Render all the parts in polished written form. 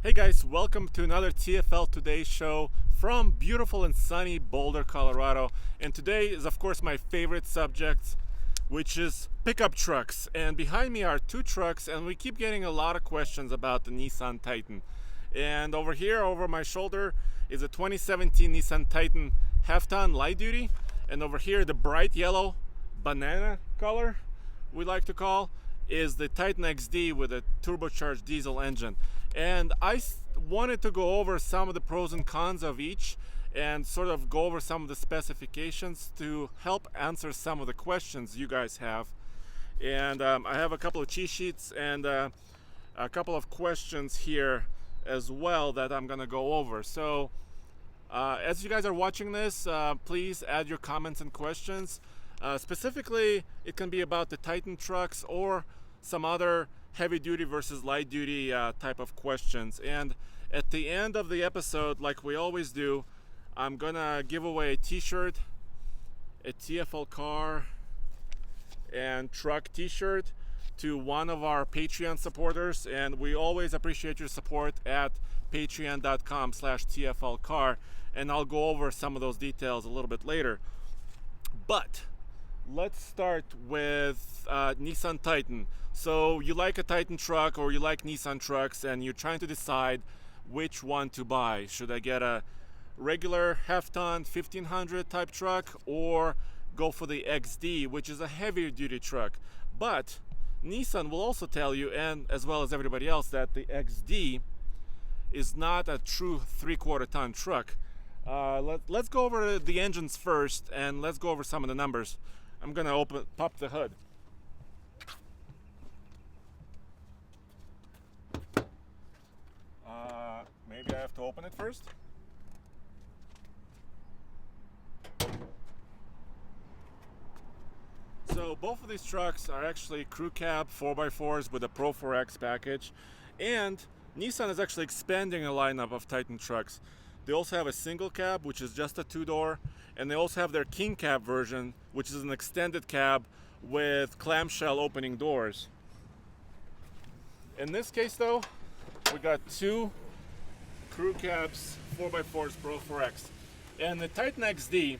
Hey guys, welcome to another TFLtoday show from beautiful and sunny Boulder, Colorado. And today is of course my favorite subject, which is pickup trucks. And behind me are two trucks, and we keep getting a lot of questions about the Nissan Titan. And over here, over my shoulder, is a 2017 Nissan Titan half-ton light duty. And over here, the bright yellow banana color, we like to call, is the Titan XD with a turbocharged diesel engine. And I wanted to go over some of the pros and cons of each and sort of go over some of the specifications to help answer some of the questions you guys have. And I have a couple of cheat sheets and a couple of questions here as well that I'm gonna go over. So as you guys are watching this, please add your comments and questions. Specifically, it can be about the Titan trucks or some other heavy duty versus light duty type of questions. And at the end of the episode, like we always do, I'm gonna give away a t-shirt, a TFL car and truck t-shirt to one of our Patreon supporters. And we always appreciate your support at patreon.com/TFLcar, and I'll go over some of those details a little bit later. But let's start with Nissan Titan. So you like a Titan truck or you like Nissan trucks and you're trying to decide which one to buy. Should I get a regular half-ton 1500 type truck or go for the XD, which is a heavier duty truck? But Nissan will also tell you, and as well as everybody else, that the XD is not a true 3/4 ton truck. Let's go over the engines first and let's go over some of the numbers. I'm gonna pop the hood. Maybe I have to open it first. So both of these trucks are actually crew cab 4x4s with a Pro 4X package, and Nissan is actually expanding a lineup of Titan trucks. They also have a single cab, which is just a 2-door, and they also have their King Cab version, which is an extended cab with clamshell opening doors. In this case though, we got two crew cabs 4x4s Pro 4X. And the Titan XD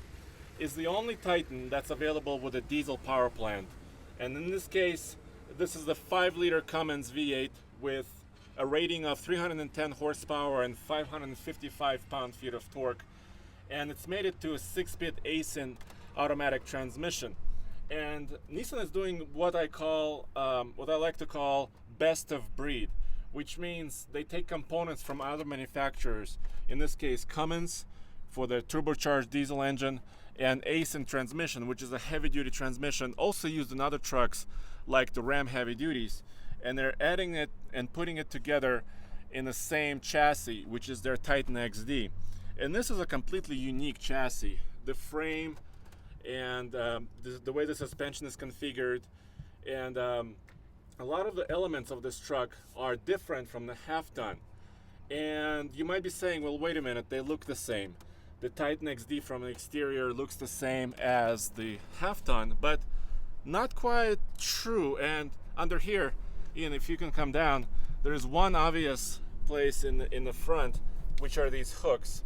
is the only Titan that's available with a diesel power plant. And in this case, this is the 5-liter Cummins V8 with a rating of 310 horsepower and 555 pound-feet of torque. And it's made it to a 6-bit ASIN automatic transmission. And Nissan is doing what I like to call best of breed, which means they take components from other manufacturers, in this case Cummins for the turbocharged diesel engine, and ASIN transmission, which is a heavy-duty transmission also used in other trucks like the Ram heavy duties, and they're adding it and putting it together in the same chassis, which is their Titan XD. And this is a completely unique chassis. The frame and the way the suspension is configured, and a lot of the elements of this truck are different from the half-ton. And you might be saying, well, wait a minute, they look the same. The Titan XD from the exterior looks the same as the half-ton, but not quite true. And under here, Ian, if you can come down, there's one obvious place in the front, which are these hooks.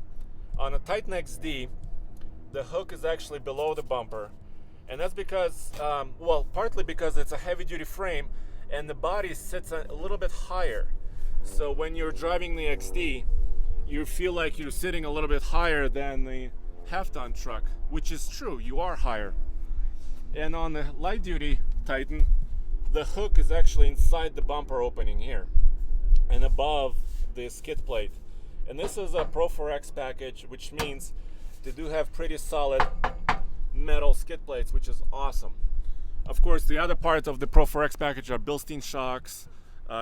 On a Titan XD, the hook is actually below the bumper, and that's because, partly because it's a heavy-duty frame, and the body sits a little bit higher. So when you're driving the XD, you feel like you're sitting a little bit higher than the half-ton truck, which is true, you are higher. And on the light-duty Titan, the hook is actually inside the bumper opening here and above the skid plate. And this is a Pro 4X package, which means they do have pretty solid metal skid plates, which is awesome. Of course, the other part of the Pro 4X package are Bilstein Shocks,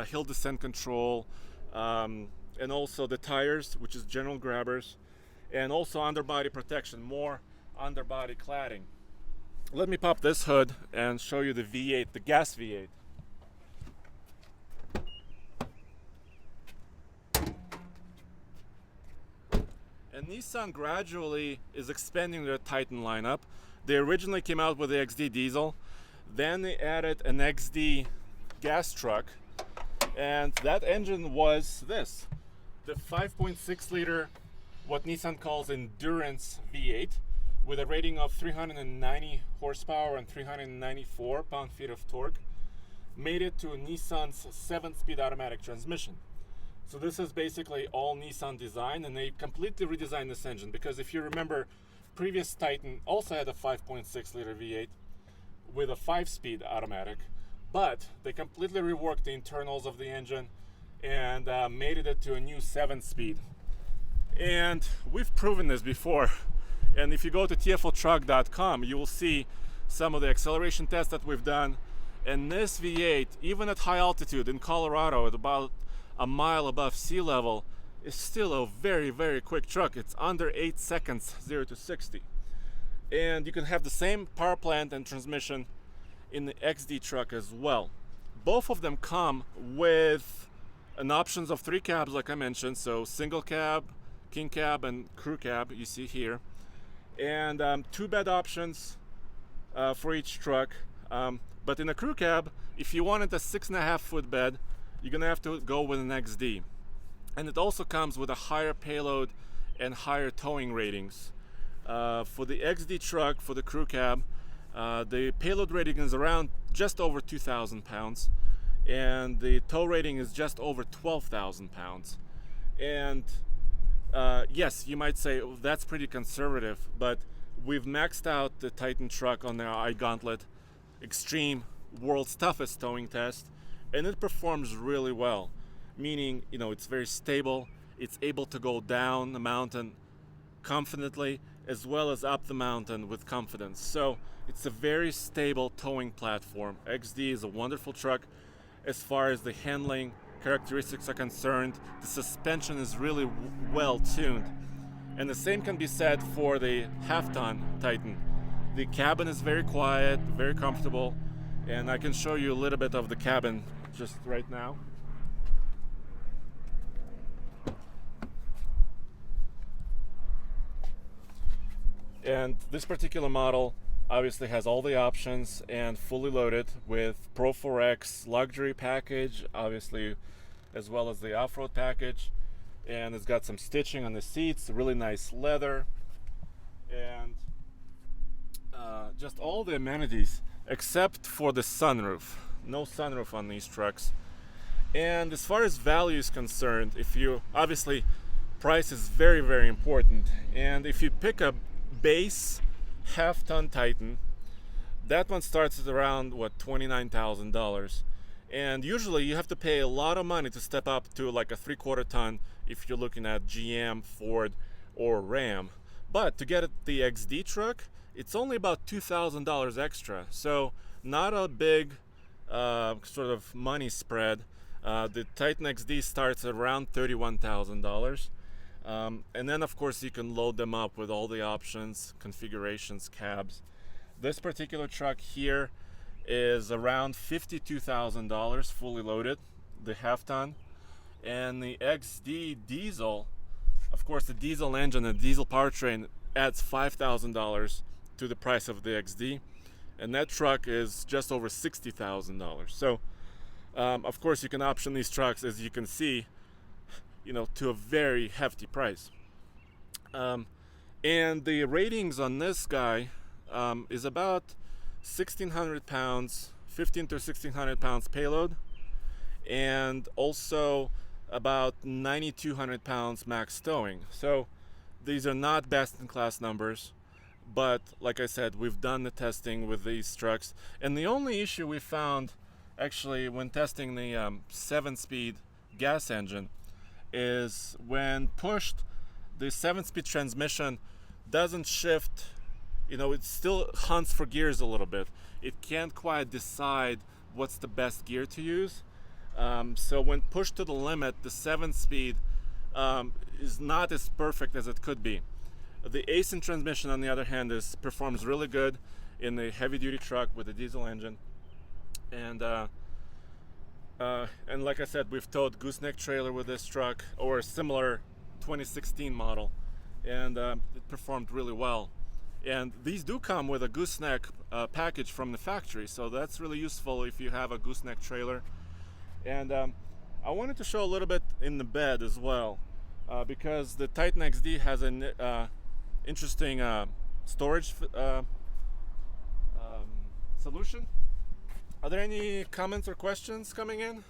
hill descent control, and also the tires, which is general grabbers, and also underbody protection, more underbody cladding. Let me pop this hood and show you the V8, the gas V8. And Nissan gradually is expanding their Titan lineup. They originally came out with the XD diesel, then they added an XD gas truck, and that engine was this. the 5.6 liter, what Nissan calls endurance V8, with a rating of 390 horsepower and 394 pound-feet of torque, made it to Nissan's 7-speed automatic transmission. So this is basically all Nissan design, and they completely redesigned this engine, because if you remember, previous Titan also had a 5.6 liter V8 with a 5-speed automatic, but they completely reworked the internals of the engine and made it to a new 7-speed. And we've proven this before, and if you go to TFLtruck.com, you will see some of the acceleration tests that we've done. And this V8, even at high altitude in Colorado at about a mile above sea level, is still a very, very quick truck. It's under 8 seconds 0 to 60. And you can have the same power plant and transmission in the XD truck as well. Both of them come with an options of 3 cabs, like I mentioned, so single cab, king cab, and crew cab, you see here, and 2 bed options for each truck. But in a crew cab, if you wanted a 6.5 foot bed, you're gonna have to go with an XD. And it also comes with a higher payload and higher towing ratings. For the XD truck, for the crew cab, the payload rating is around just over 2,000 pounds, and the tow rating is just over 12,000 pounds. And yes, you might say, oh, that's pretty conservative, but we've maxed out the Titan truck on the iGauntlet Extreme World's Toughest Towing Test, and it performs really well, meaning, you know, it's very stable, it's able to go down the mountain confidently as well as up the mountain with confidence. So it's a very stable towing platform. XD is a wonderful truck as far as the handling characteristics are concerned. The suspension is really well tuned, and the same can be said for the half-ton Titan. The cabin is very quiet, very comfortable, and I can show you a little bit of the cabin just right now. And this particular model obviously has all the options and fully loaded with Pro 4X luxury package, obviously, as well as the off-road package. And it's got some stitching on the seats, really nice leather, and just all the amenities except for the sunroof. No sunroof on these trucks. And as far as value is concerned, if you obviously, price is very, very important. And if you pick a base half-ton Titan, that one starts at around what, $29,000. And usually you have to pay a lot of money to step up to like a 3/4 ton if you're looking at GM, Ford, or Ram. But to get the XD truck, it's only about $2,000 extra. So not a big sort of money spread. The Titan XD starts at around $31,000. And then of course you can load them up with all the options, configurations, cabs. This particular truck here is around $52,000 fully loaded, the half-ton. And the XD diesel, of course the diesel engine and diesel powertrain adds $5,000 to the price of the XD, and that truck is just over $60,000. So of course you can option these trucks, as you can see, you know, to a very hefty price. And the ratings on this guy is about 1,600 pounds, 15 to 1,600 pounds payload, and also about 9,200 pounds max towing. So these are not best in class numbers, but like I said, we've done the testing with these trucks, and the only issue we found actually when testing the 7-speed gas engine is when pushed, the 7-speed transmission doesn't shift. You know, it still hunts for gears a little bit. It can't quite decide what's the best gear to use. So when pushed to the limit, the 7-speed is not as perfect as it could be. The ACEN transmission, on the other hand, performs really good in the heavy-duty truck with a diesel engine. And like I said, we've towed gooseneck trailer with this truck, or a similar 2016 model, and it performed really well. And these do come with a gooseneck package from the factory, so that's really useful if you have a gooseneck trailer. And I wanted to show a little bit in the bed as well. because the Titan XD has an interesting storage solution. Are there any comments or questions coming in?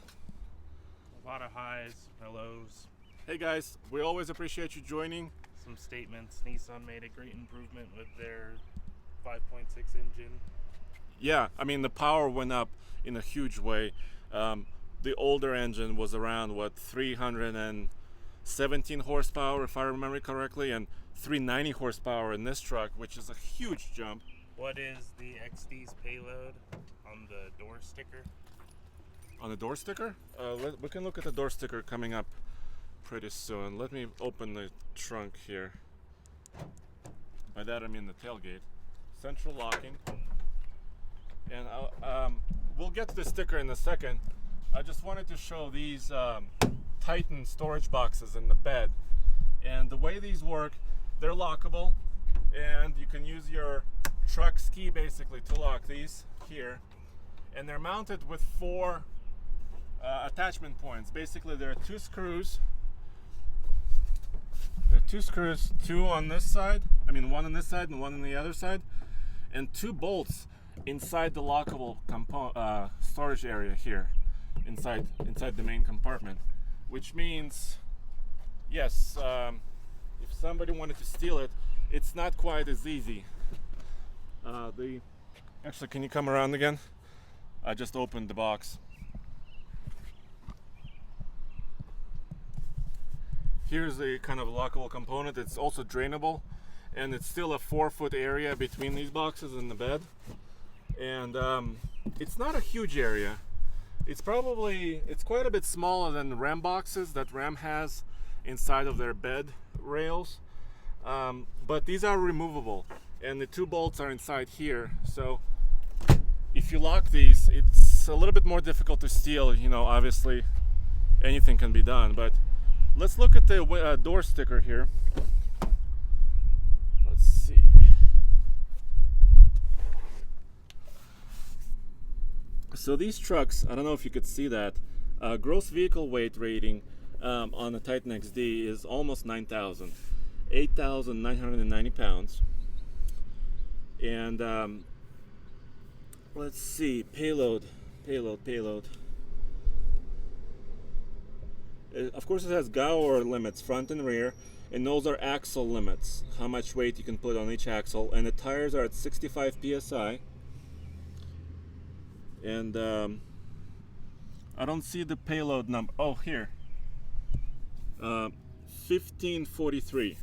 A lot of highs, hellos, Hey guys, we always appreciate you joining. some statements. Nissan made a great improvement with their 5.6 engine. Yeah, I mean the power went up in a huge way. The older engine was around 317 horsepower if I remember correctly, and 390 horsepower in this truck, which is a huge jump. What is the XD's payload on the door sticker? On the door sticker? We can look at the door sticker coming up pretty soon. Let me open the trunk here. By that I mean the tailgate. Central locking. And we'll get to the sticker in a second. I just wanted to show these Titan storage boxes in the bed. And the way these work, they're lockable, and you can use your truck's key basically to lock these here. And they're mounted with 4 attachment points. Basically, there are 2 screws. There are 2 screws, 2 on this side. I mean, 1 on this side and 1 on the other side, and 2 bolts inside the lockable storage area here, inside the main compartment. Which means, yes, if somebody wanted to steal it, it's not quite as easy. Actually, can you come around again? I just opened the box. Here's a kind of lockable component. It's also drainable, and it's still a 4-foot area between these boxes and the bed. And it's not a huge area. It's quite a bit smaller than the Ram boxes that Ram has inside of their bed rails. But these are removable, and the 2 bolts are inside here. So if you lock these, it's a little bit more difficult to steal. You know, obviously anything can be done, but let's look at the door sticker here. Let's see. So these trucks, I don't know if you could see that, gross vehicle weight rating on the Titan XD is almost 9,000, 8,990 pounds. And let's see, payload. Of course, it has Gower limits, front and rear, and those are axle limits, how much weight you can put on each axle. And the tires are at 65 psi. And I don't see the payload number. Oh, here. 1543.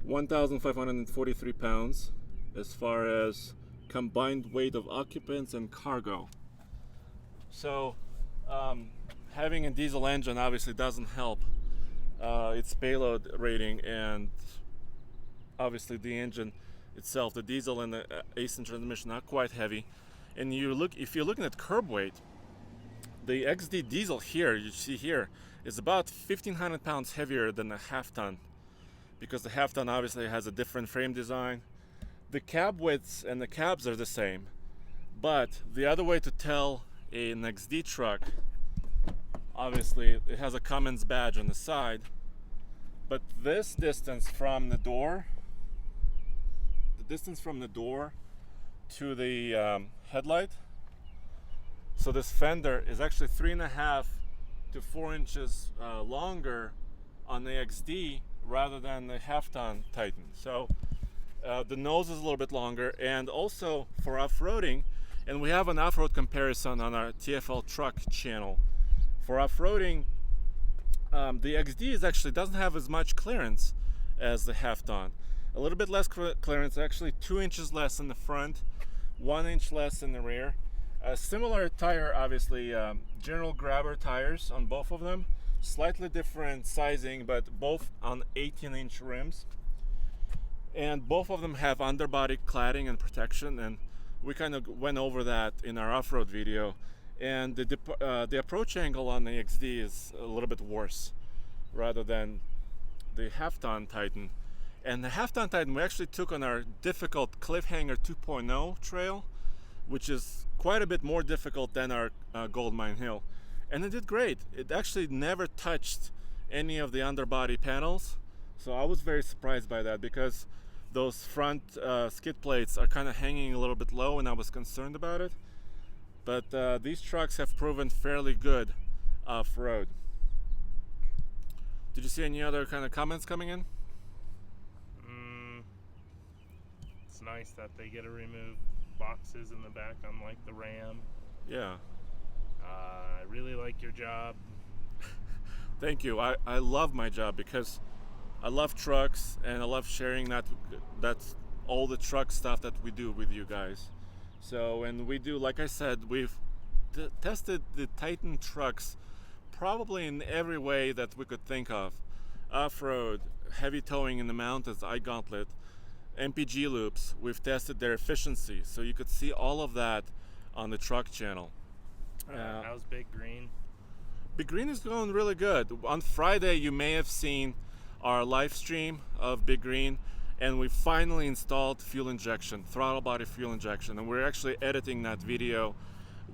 1,543 pounds as far as combined weight of occupants and cargo. So having a diesel engine obviously doesn't help its payload rating, and obviously the engine itself, the diesel and the AC transmission, are quite heavy. And if you're looking at curb weight, the XD diesel here, you see here, is about 1,500 pounds heavier than a half-ton, because the half-ton obviously has a different frame design. The cab widths and the cabs are the same, but the other way to tell an XD truck, obviously it has a Cummins badge on the side, but this distance from the door, to the headlight, so this fender is actually 3.5 to 4 inches longer on the XD rather than the half-ton Titan. So the nose is a little bit longer, and also for off-roading, and we have an off-road comparison on our TFL truck channel. For off-roading, the XD actually doesn't have as much clearance as the half-ton. A little bit less clearance, actually 2 inches less in the front, 1 inch less in the rear. A similar tire, obviously, general grabber tires on both of them. Slightly different sizing, but both on 18-inch rims. And both of them have underbody cladding and protection, and we kind of went over that in our off-road video. And the approach angle on the XD is a little bit worse rather than the half-ton Titan. And the half-ton Titan we actually took on our difficult Cliffhanger 2.0 trail, which is quite a bit more difficult than our Gold Mine Hill. And it did great. It actually never touched any of the underbody panels. So I was very surprised by that because those front skid plates are kind of hanging a little bit low, and I was concerned about it. But these trucks have proven fairly good off-road. Did you see any other kind of comments coming in? It's nice that they get to remove boxes in the back, unlike the Ram. Yeah. I really like your job. Thank you. I love my job because I love trucks and I love sharing that's all the truck stuff that we do with you guys. So, and we do, like I said, we've tested the Titan trucks probably in every way that we could think of. Off-road, heavy towing in the mountains, iGauntlet, MPG loops, we've tested their efficiency. So you could see all of that on the truck channel. How's Big Green? Big Green is going really good. On Friday, you may have seen our live stream of Big Green, and we finally installed fuel injection, throttle body fuel injection, and we're actually editing that video,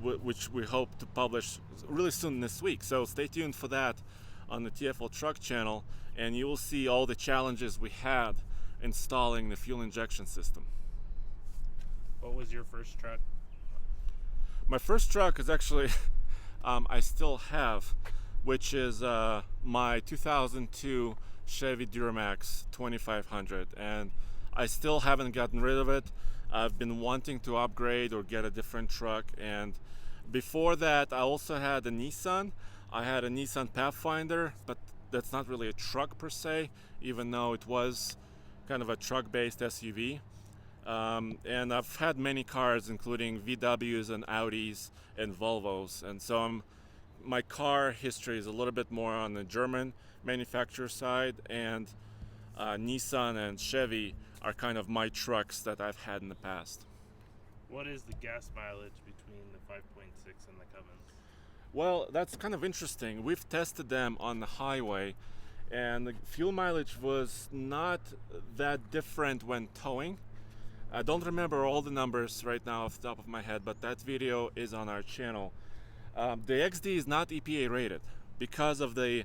which we hope to publish really soon this week. So stay tuned for that on the TFL Truck channel, and you will see all the challenges we had installing the fuel injection system. What was your first truck? My first truck is actually, I still have, which is my 2002 Chevy Duramax 2500, and I still haven't gotten rid of it. I've been wanting to upgrade or get a different truck, and before that I also had a Nissan. I had a Nissan Pathfinder, but that's not really a truck per se, even though it was kind of a truck-based SUV. And I've had many cars, including VWs and Audis and Volvos, and so my car history is a little bit more on the German manufacturer side, and Nissan and Chevy are kind of my trucks that I've had in the past. What is the gas mileage between the 5.6 and the Cummins? Well, that's kind of interesting. We've tested them on the highway, and the fuel mileage was not that different when towing. I don't remember all the numbers right now off the top of my head, but that video is on our channel. The XD is not EPA rated because of the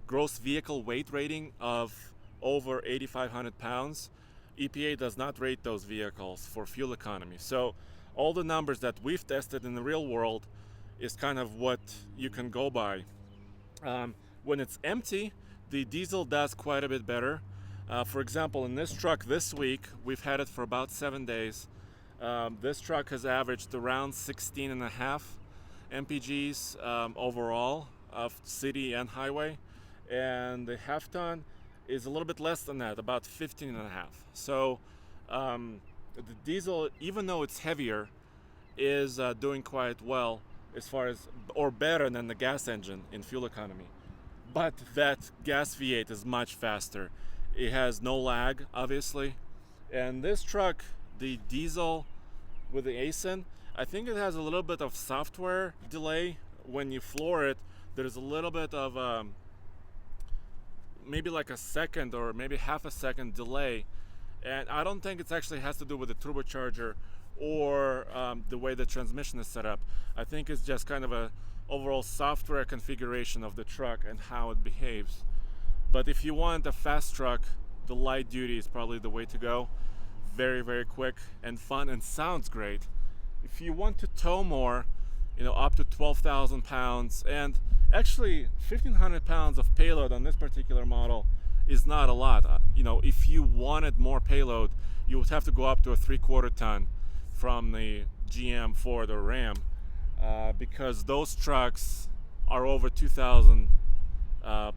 gross vehicle weight rating of over 8,500 pounds. EPA does not rate those vehicles for fuel economy. So all the numbers that we've tested in the real world is kind of what you can go by. When it's empty, the diesel does quite a bit better. For example, in this truck this week, we've had it for about 7 days. This truck has averaged around 16 and a half MPGs overall of city and highway, and the half ton is a little bit less than that, about 15 and a half. So the diesel, even though it's heavier, is doing quite well as far as, or better than the gas engine in fuel economy. But that gas V8 is much faster. It has no lag, obviously. And this truck, the diesel with the ASIN, I think it has a little bit of software delay. When you floor it, there's a little bit of maybe like a second or maybe half a second delay. And I don't think it actually has to do with the turbocharger or the way the transmission is set up. I think it's just kind of a overall software configuration of the truck and how it behaves. But if you want a fast truck, the light duty is probably the way to go. Very, very quick and fun and sounds great. If you want to tow more, up to 12,000 pounds, and actually 1,500 pounds of payload on this particular model is not a lot. If you wanted more payload, you would have to go up to a 3/4 ton from the GM, Ford, or Ram, because those trucks are over 2,000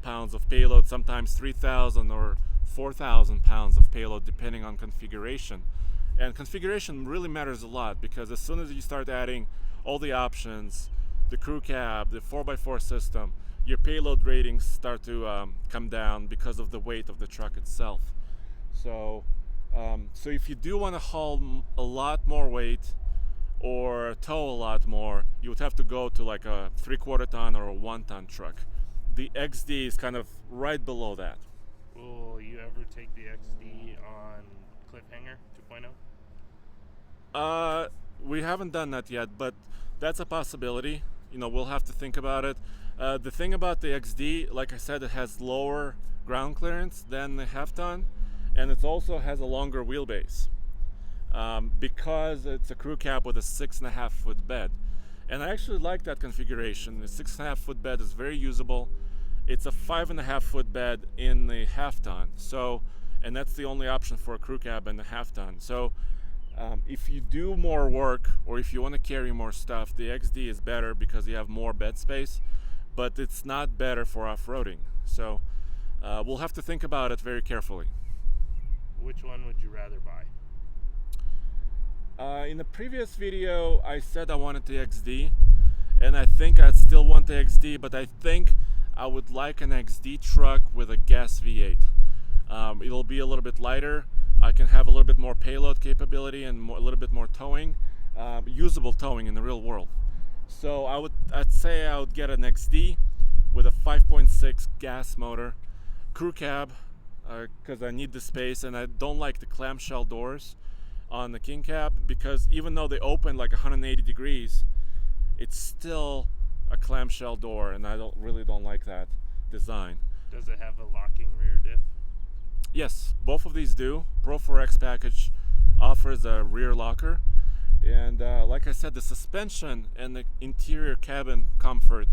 pounds of payload, sometimes 3,000 or 4,000 pounds of payload, depending on configuration. And configuration really matters a lot, because as soon as you start adding all the options, the crew cab, the 4x4 system, your payload ratings start to come down because of the weight of the truck itself. So if you do want to haul a lot more weight or tow a lot more, you would have to go to like a 3/4 ton or a 1 ton truck. The XD is kind of right below that. Will you ever take the XD on Cliffhanger 2.0? We haven't done that yet, but that's a possibility. We'll have to think about it. The thing about the XD, like I said, it has lower ground clearance than the half-ton, and it also has a longer wheelbase because it's a crew cab with a 6.5 foot bed. And I actually like that configuration. The 6.5 foot bed is very usable. It's a 5.5 foot bed in the half-ton, so, and that's the only option for a crew cab in the half-ton. So if you do more work or if you want to carry more stuff, the XD is better because you have more bed space, but it's not better for off-roading. So we'll have to think about it very carefully. Which one would you rather buy? In the previous video, I said I wanted the XD, and I think I'd still want the XD, but I think I would like an XD truck with a gas V8. It'll be a little bit lighter. I can have a little bit more payload capability and a little bit more towing, usable towing in the real world. So I'd say I would get an XD with a 5.6 gas motor, crew cab, because I need the space, and I don't like the clamshell doors on the King Cab, because even though they open like 180 degrees, it's still a clamshell door, and I really don't like that design. Does it have a locking rear diff? Yes, both of these do. Pro 4X package offers a rear locker, and like I said, the suspension and the interior cabin comfort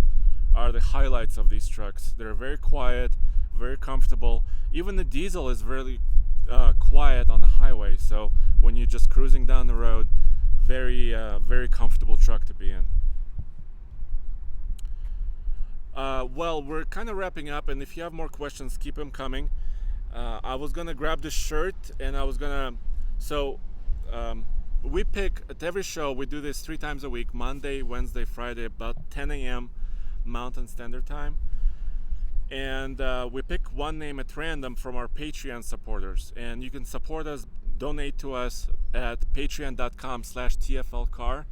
are the highlights of these trucks. They're very quiet, very comfortable. Even the diesel is really quiet on the highway, so when you're just cruising down the road, very comfortable truck to be in. Well, we're kind of wrapping up, and if you have more questions, keep them coming. I was gonna grab this shirt, and we pick at every show. We do this 3 times a week: Monday, Wednesday, Friday, about 10 a.m. Mountain Standard Time. And we pick one name at random from our Patreon supporters, and you can support us, donate to us at patreon.com/TFLcar,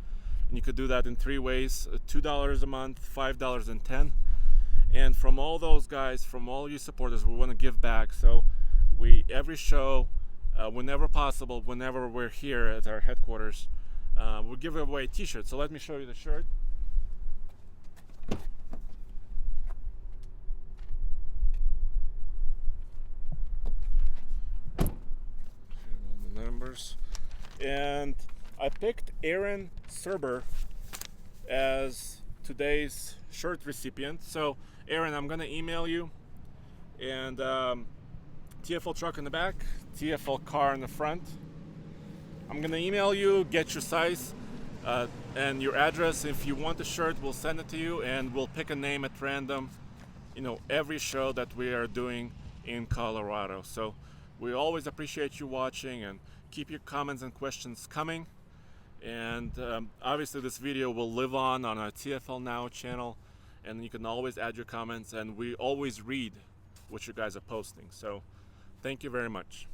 and you could do that in 3 ways: $2 a month, $5, and $10. And from all those guys, from all you supporters, we want to give back. So every show, whenever possible, whenever we're here at our headquarters, we'll give away a t-shirt. So let me show you the shirt. Numbers, and I picked Aaron Serber as today's shirt recipient. So Aaron, I'm gonna email you, and TFL truck in the back, TFL car in the front. I'm gonna email you, get your size and your address. If you want the shirt, we'll send it to you, and we'll pick a name at random, every show that we are doing in Colorado. So we always appreciate you watching, and keep your comments and questions coming. And obviously this video will live on our TFL Now channel, and you can always add your comments, and we always read what you guys are posting. So thank you very much.